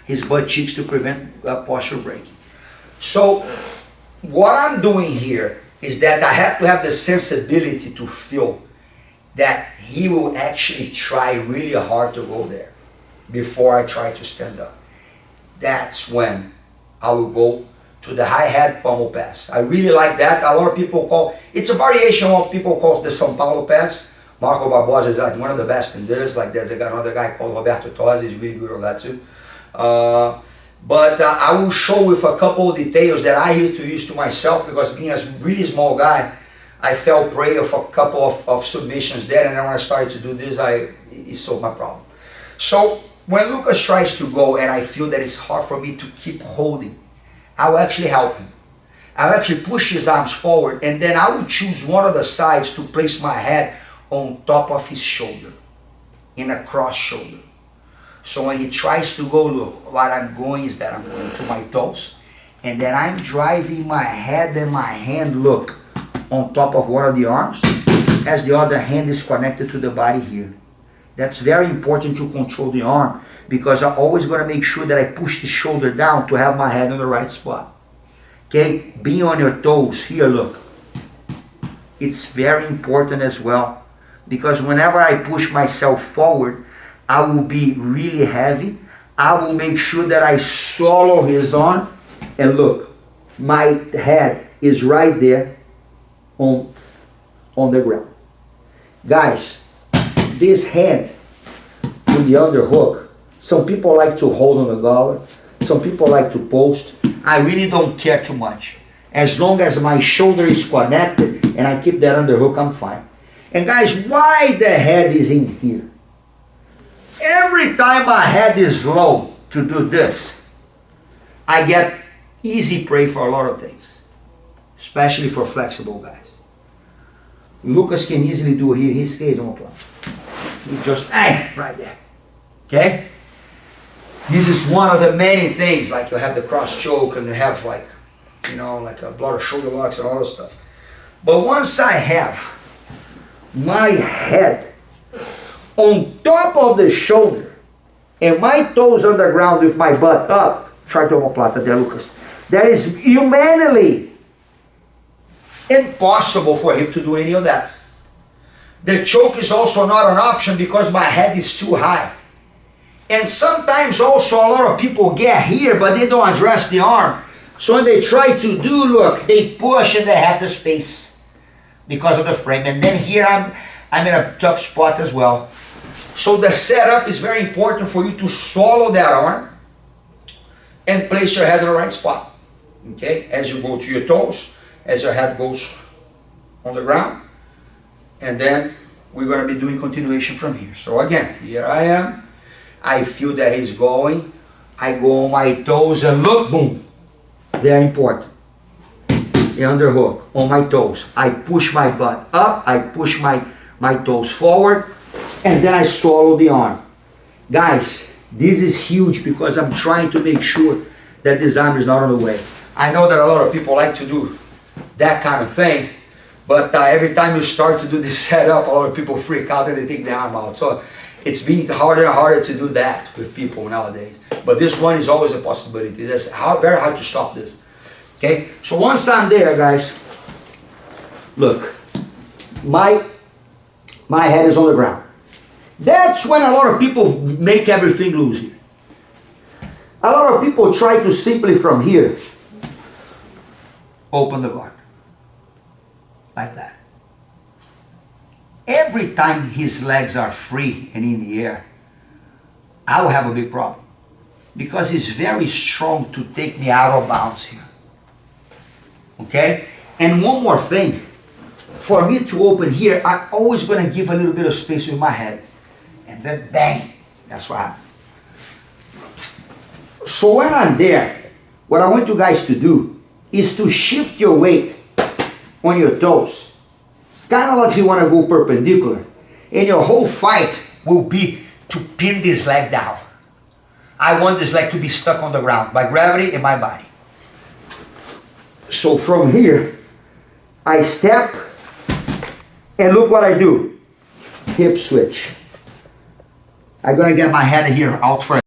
his butt cheeks to prevent posture breaking. So what I'm doing here is that I have to have the sensibility to feel that he will actually try really hard to go there before I try to stand up. That's when I will go to the high head pummel pass. I really like that. A lot of people call, it's a variation of what people call the São Paulo pass. Marco Barbosa is like one of the best in this. Like there's another guy called Roberto Tosi, he's really good on that too. But I will show with a couple of details that I used to use to myself, because being a really small guy, I fell prey of a couple of submissions there, and then when I started to do this, it solved my problem. So when Lucas tries to go and I feel that it's hard for me to keep holding, I will actually help him. I will actually push his arms forward, and then I will choose one of the sides to place my head on top of his shoulder, in a cross shoulder. So when he tries to go, look, what I'm going is that I'm going to my toes, and then I'm driving my head and my hand, look, on top of one of the arms, as the other hand is connected to the body here. That's very important to control the arm, because I'm always going to make sure that I push the shoulder down to have my head on the right spot. Okay, being on your toes here, look, it's very important as well, because whenever I push myself forward, I will be really heavy. I will make sure that I swallow his arm, and look, my head is right there on the ground. Guys, this hand with the underhook, some people like to hold on the collar, some people like to post. I really don't care too much. As long as my shoulder is connected and I keep that underhook, I'm fine. And guys, why the head is in here? Every time my head is low to do this, I get easy prey for a lot of things, especially for flexible guys. Lucas can easily do here his case on plan. He just, right there. Okay? This is one of the many things, like you have the cross choke and you have like, you know, like a lot of shoulder locks and all this stuff. But once I have my head on top of the shoulder and my toes on the ground with my butt up, try to omoplata there, Lucas. That is humanly impossible for him to do any of that. The choke is also not an option because my head is too high. And sometimes also a lot of people get here but they don't address the arm. So when they try to do, look, they push and they have the space because of the frame. And then here I'm in a tough spot as well. So the setup is very important for you to swallow that arm and place your head in the right spot. Okay, as you go to your toes, as your head goes on the ground, and then we're going to be doing continuation from here. So again, here I am. I feel that he's going. I go on my toes and look, boom. Very important. The underhook on my toes. I push my butt up. I push my toes forward, and then I swallow the arm. Guys, this is huge because I'm trying to make sure that this arm is not on the way. I know that a lot of people like to do that kind of thing, but every time you start to do this setup, a lot of people freak out and they take the arm out. So it's being harder and harder to do that with people nowadays. But this one is always a possibility. That's very hard to stop this. Okay, so once I'm there, guys, look, my head is on the ground. That's when a lot of people make everything loose here. A lot of people try to simply from here open the guard like that. Every time his legs are free and in the air, I will have a big problem because he's very strong to take me out of bounds here. Okay? And one more thing, for me to open here, I'm always going to give a little bit of space with my head. And then bang, that's what happens. So when I'm there, what I want you guys to do is to shift your weight on your toes. Kind of like you want to go perpendicular. And your whole fight will be to pin this leg down. I want this leg to be stuck on the ground by gravity and my body. So from here, I step and look what I do. Hip switch. I'm going to get my head here out front.